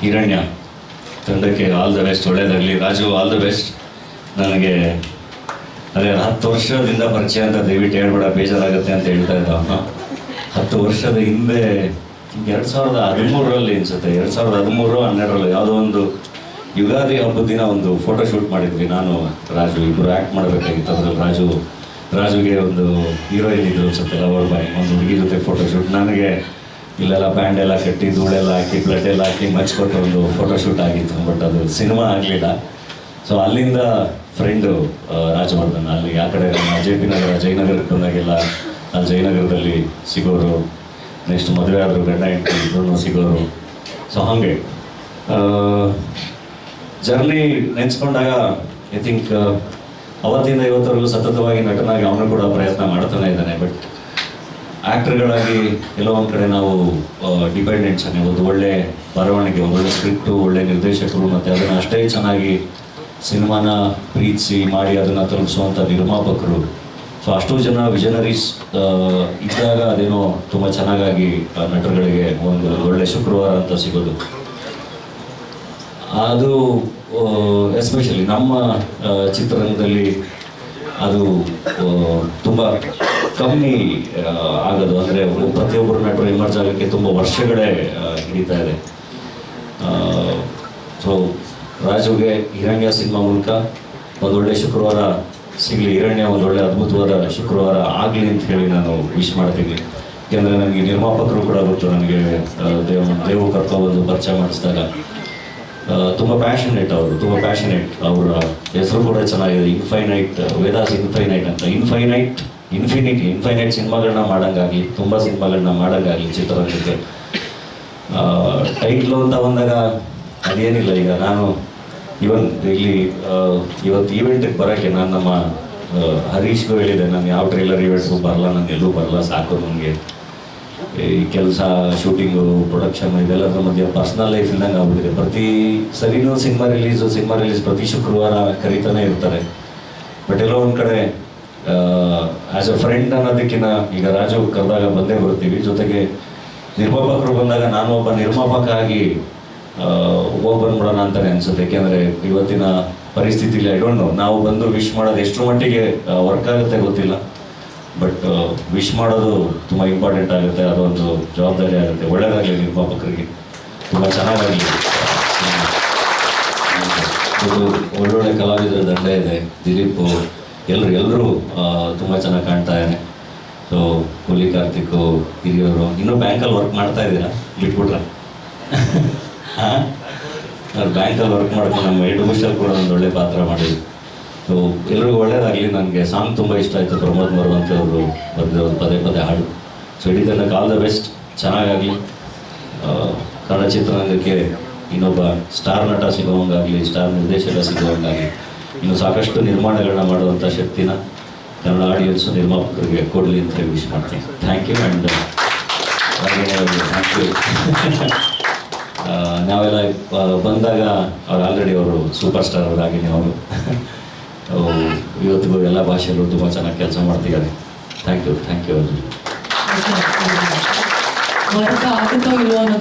ಹಿರಣ್ಯ ತಂಡಕ್ಕೆ all the best, ಒಳ್ಳೇದಾಗಲಿ. Raju all the best. ನನಗೆ ಅದೇ 10 ವರ್ಷದಿಂದ ಪರಿಚಯ ಅಂತ ದಯವಿಟ್ಟು ಹೇಳ್ಬೇಡ, ಬೇಜಾರಾಗುತ್ತೆ ಅಂತ ಹೇಳ್ತಾ ಇದ್ದ. 10 ವರ್ಷದ ಹಿಂದೆ 2013 ಅನ್ಸುತ್ತೆ, 2013-12 ಯಾವುದೋ ಒಂದು ಯುಗಾದಿ ಹಬ್ಬದ ದಿನ ಒಂದು ಫೋಟೋ ಶೂಟ್ ಮಾಡಿದ್ವಿ. ನಾನು ರಾಜು ಇಬ್ಬರು ಆ್ಯಕ್ಟ್ ಮಾಡಬೇಕಾಗಿತ್ತು. ಅದರಲ್ಲಿ ರಾಜುಗೆ ಒಂದು ಹೀರೋಯಿನ್ ಇದ್ರು ಅನ್ಸುತ್ತೆ, ಲವರ್ ಬಾಯ್, ಒಂದು ಹುಡುಗಿ ಜೊತೆ ಫೋಟೋ ಶೂಟ್. ನನಗೆ ಇಲ್ಲೆಲ್ಲ ಬ್ಯಾಂಡ್ ಎಲ್ಲ ಕಟ್ಟಿ ಧೂಳೆಲ್ಲ ಹಾಕಿ ಬ್ಲಡ್ ಎಲ್ಲ ಹಾಕಿ ಮಚ್ಕೊಟ್ಟು ಒಂದು ಫೋಟೋ ಶೂಟ್ ಆಗಿತ್ತು. ಬಟ್ ಅದು ಸಿನಿಮಾ ಆಗಲಿಲ್ಲ. ಸೊ ಅಲ್ಲಿಂದ ಫ್ರೆಂಡು ರಾಜವರ್ಧನ್, ಅಲ್ಲಿ ಆ ಕಡೆ ಅಜಯ್ ನಗರ ಜಯನಗರಕ್ಕೆ ಬಂದಾಗೆಲ್ಲ ಅಲ್ಲಿ ಜಯನಗರದಲ್ಲಿ ಸಿಗೋರು. ನೆಕ್ಸ್ಟ್ ಮದುವೆ ಆದರು, ಗಂಡ ಹೆಂಡತಿ ಇಬ್ಬರೂ ಸಿಗೋರು. ಸೊ ಹಾಗೆ ಜರ್ನಿ ನೆನೆಸ್ಕೊಂಡಾಗ ಐ ಥಿಂಕ್ ಅವತ್ತಿಂದ ಇವತ್ತವರೆಗೂ ಸತತವಾಗಿ ನಟನಾಗಿ ಅವನು ಕೂಡ ಪ್ರಯತ್ನ ಮಾಡ್ತಾನೆ ಇದ್ದಾನೆ. ಬಟ್ ಆ್ಯಕ್ಟರ್ಗಳಾಗಿ ಎಲ್ಲೋ ಒಂದು ಕಡೆ ನಾವು ಡಿಪೆಂಡೆಂಟ್ಸ್. ಒಂದು ಒಳ್ಳೆ ಬರವಣಿಗೆ, ಒಂದು ಒಳ್ಳೆ ಸ್ಕ್ರಿಪ್ಟು, ಒಳ್ಳೆ ನಿರ್ದೇಶಕರು, ಮತ್ತು ಅದನ್ನು ಅಷ್ಟೇ ಚೆನ್ನಾಗಿ ಸಿನಿಮಾನ ಪ್ರೀತಿಸಿ ಮಾಡಿ ಅದನ್ನು ತಲುಪಿಸುವಂಥ ನಿರ್ಮಾಪಕರು. ಸೊ ಅಷ್ಟು ಜನ ವಿಷನರೀಸ್ ಇದ್ದಾಗ ಅದೇನೋ ತುಂಬ ಚೆನ್ನಾಗಾಗಿ ನಟರುಗಳಿಗೆ ಒಂದು ಒಳ್ಳೆ ಶುಕ್ರವಾರ ಅಂತ ಸಿಗೋದು. ಅದು ಎಸ್ಪೆಷಲಿ ನಮ್ಮ ಚಿತ್ರರಂಗದಲ್ಲಿ ಅದು ತುಂಬ ಕಮ್ಮಿ ಆಗೋದು. ಅಂದರೆ ಪ್ರತಿಯೊಬ್ಬರು ನಟರು ಎಮರ್ಜ್ ಆಗೋಕ್ಕೆ ತುಂಬ ವರ್ಷಗಳೇ ಹಿಡಿತಾ ಇದೆ. ಸೊ ರಾಜುಗೆ ಹಿರಣ್ಯ ಸಿನಿಮಾ ಮೂಲಕ ಒಂದೊಳ್ಳೆ ಶುಕ್ರವಾರ ಸಿಗಲಿ, ಹಿರಣ್ಯ ಒಂದೊಳ್ಳೆ ಅದ್ಭುತವಾದ ಶುಕ್ರವಾರ ಆಗಲಿ ಅಂತ ಹೇಳಿ ನಾನು ವಿಶ್ ಮಾಡ್ತೀನಿ. ಯಾಕೆಂದರೆ ನನಗೆ ನಿರ್ಮಾಪಕರು ಕೂಡ ಗೊತ್ತು. ನನಗೆ ದೇವು ಕರ್ಕೊಬಂದು ಪರಿಚಯ ಮಾಡಿಸಿದಾಗ ತುಂಬ ಪ್ಯಾಷನೇಟ್ ಅವರು, ತುಂಬ ಪ್ಯಾಷನೇಟ್. ಅವರ ಹೆಸರು ಕೂಡ ಚೆನ್ನಾಗಿದೆ, ಇನ್ಫೈನೈಟ್, ವೇದಾಸ್ ಇನ್ಫೈನೈಟ್ ಅಂತ. ಇನ್ಫೈನೈಟ್ ಸಿನಿಮಾಗಳನ್ನ ಮಾಡೋಂಗಾಗಲಿ, ತುಂಬ ಸಿನಿಮಾಗಳನ್ನ ಮಾಡೋಂಗಾಗಲಿ ಚಿತ್ರರಂಗಕ್ಕೆ. ಟೈಟ್ಲು ಅಂತ ಬಂದಾಗ ಅದೇನಿಲ್ಲ. ಈಗ ನಾನು ಇಲ್ಲಿ ಇವತ್ತು ಈವೆಂಟಿಗೆ ಬರೋಕ್ಕೆ ನಾನು ನಮ್ಮ ಹರೀಶ್ಗೂ ಹೇಳಿದೆ, ನಾನು ಯಾವ ಟ್ರೈಲರ್ ಈವೆಂಟ್ಗೂ ಬರಲ್ಲ, ನಾನು ಎಲ್ಲೂ ಬರಲ್ಲ, ಸಾಕು ನನಗೆ ಈ ಕೆಲಸ, ಶೂಟಿಂಗು, ಪ್ರೊಡಕ್ಷನ್ ಇದೆಲ್ಲದ್ರ ಮಧ್ಯೆ ಪರ್ಸ್ನಲ್ ಲೈಫ್ ಇಲ್ದಂಗೆ ಆಗ್ಬಿಟ್ಟಿದೆ. ಪ್ರತಿ ಸರಿನೂ ಸಿನಿಮಾ ರಿಲೀಸ್ ಪ್ರತಿ ಶುಕ್ರವಾರ ಕರೀತಾನೆ ಇರ್ತಾರೆ. ಬಟ್ ಎಲ್ಲೋ ಒಂದು ಕಡೆ ಆ್ಯಸ್ ಎ ಫ್ರೆಂಡ್ ಅನ್ನೋದಕ್ಕಿಂತ ಈಗ ರಾಜು ಕರೆದಾಗ ಬಂದೇ ಬರ್ತೀವಿ. ಜೊತೆಗೆ ನಿರ್ಮಾಪಕರು ಬಂದಾಗ ನಾನು ಒಬ್ಬ ನಿರ್ಮಾಪಕ ಆಗಿ ಹೋಗಿ ಬಂದ್ಬಿಡೋಣ ಅಂತಲೇ ಅನಿಸುತ್ತೆ. ಏಕೆಂದರೆ ಇವತ್ತಿನ ಪರಿಸ್ಥಿತಿಲಿ ಐ ಡೋಂಟ್ ನೋ, ನಾವು ಬಂದು ವಿಶ್ ಮಾಡೋದು ಎಷ್ಟರ ಮಟ್ಟಿಗೆ ವರ್ಕ್ ಆಗುತ್ತೆ ಗೊತ್ತಿಲ್ಲ. ಬಟ್ ವಿಶ್ ಮಾಡೋದು ತುಂಬ ಇಂಪಾರ್ಟೆಂಟ್ ಆಗುತ್ತೆ, ಅದೊಂದು ಜವಾಬ್ದಾರಿ ಆಗುತ್ತೆ. ಒಳ್ಳೆಯದಾಗಲಿ ನಿರ್ಮಾಪಕರಿಗೆ, ತುಂಬ ಚೆನ್ನಾಗಾಗಲಿ. ಒಳ್ಳೊಳ್ಳೆ ಕಲಾವಿದರ ದಂಡ ಇದೆ. ದಿಲೀಪು ಎಲ್ಲರೂ ತುಂಬ ಚೆನ್ನಾಗಿ ಕಾಣ್ತಾ ಇದ್ದಾರೆ. ಸೊ ಹುಲಿ ಕಾರ್ತಿಕ್ಕು, ಹಿರಿಯವರು ಇನ್ನೂ ಬ್ಯಾಂಕಲ್ಲಿ ವರ್ಕ್ ಮಾಡ್ತಾ ಇದ್ದೀರಾ, ಬಿಟ್ಬಿಟ್ರ? ಹಾಂ, ಅವ್ರು ಬ್ಯಾಂಕಲ್ಲಿ ವರ್ಕ್ ಮಾಡ್ಕೊಂಡು ನಮ್ಮ ಎಡುಗುಷಲ್ಲಿ ಕೂಡ ಒಂದು ಒಳ್ಳೆ ಪಾತ್ರ ಮಾಡಿದ್ರು. ಸೊ ಎಲ್ರಿಗೂ ಒಳ್ಳೇದಾಗಲಿ. ನನಗೆ ಸಾಂಗ್ ತುಂಬ ಇಷ್ಟ ಆಯಿತು, ಪ್ರಮೋದ್ ಮರವಂತೆ ಅವರು ಬರೆದಿರೋದು ಪದೇ ಹಾಡು. ಸೊ ಇಡೀ ತಂಡಕ್ಕೆ ಆಲ್ ದ ಬೆಸ್ಟ್, ಚೆನ್ನಾಗಾಗಲಿ. ಕನ್ನಡ ಚಿತ್ರರಂಗಕ್ಕೆ ಇನ್ನೊಬ್ಬ ಸ್ಟಾರ್ ನಟ ಸಿಗುವಂಗಾಗಲಿ, ಸ್ಟಾರ್ ನಿರ್ದೇಶಕ ಸಿಗುವಂಗಾಗಲಿ, ಇನ್ನು ಸಾಕಷ್ಟು ನಿರ್ಮಾಣಗಳನ್ನ ಮಾಡುವಂಥ ಶಕ್ತಿನ ಕನ್ನಡ ಆಡಿಯನ್ಸು ನಿರ್ಮಾಪಕರಿಗೆ ಕೊಡಲಿ ಅಂತ ವಿಶ್ ಮಾಡ್ತೀನಿ. Thank you. And thank you. ನಾವೆಲ್ಲ ಬಂದಾಗ ಅವ್ರು ಆಲ್ರೆಡಿ ಅವರು ಸೂಪರ್ ಸ್ಟಾರ್ ಅವರಾಗಿನೇ ಅವರು ಇವತ್ತಿಗೂ ಎಲ್ಲ ಭಾಷೆಯಲ್ಲೂ ತುಂಬ ಚೆನ್ನಾಗಿ ಕೆಲಸ ಮಾಡ್ತಿದ್ದಾರೆ. Thank you.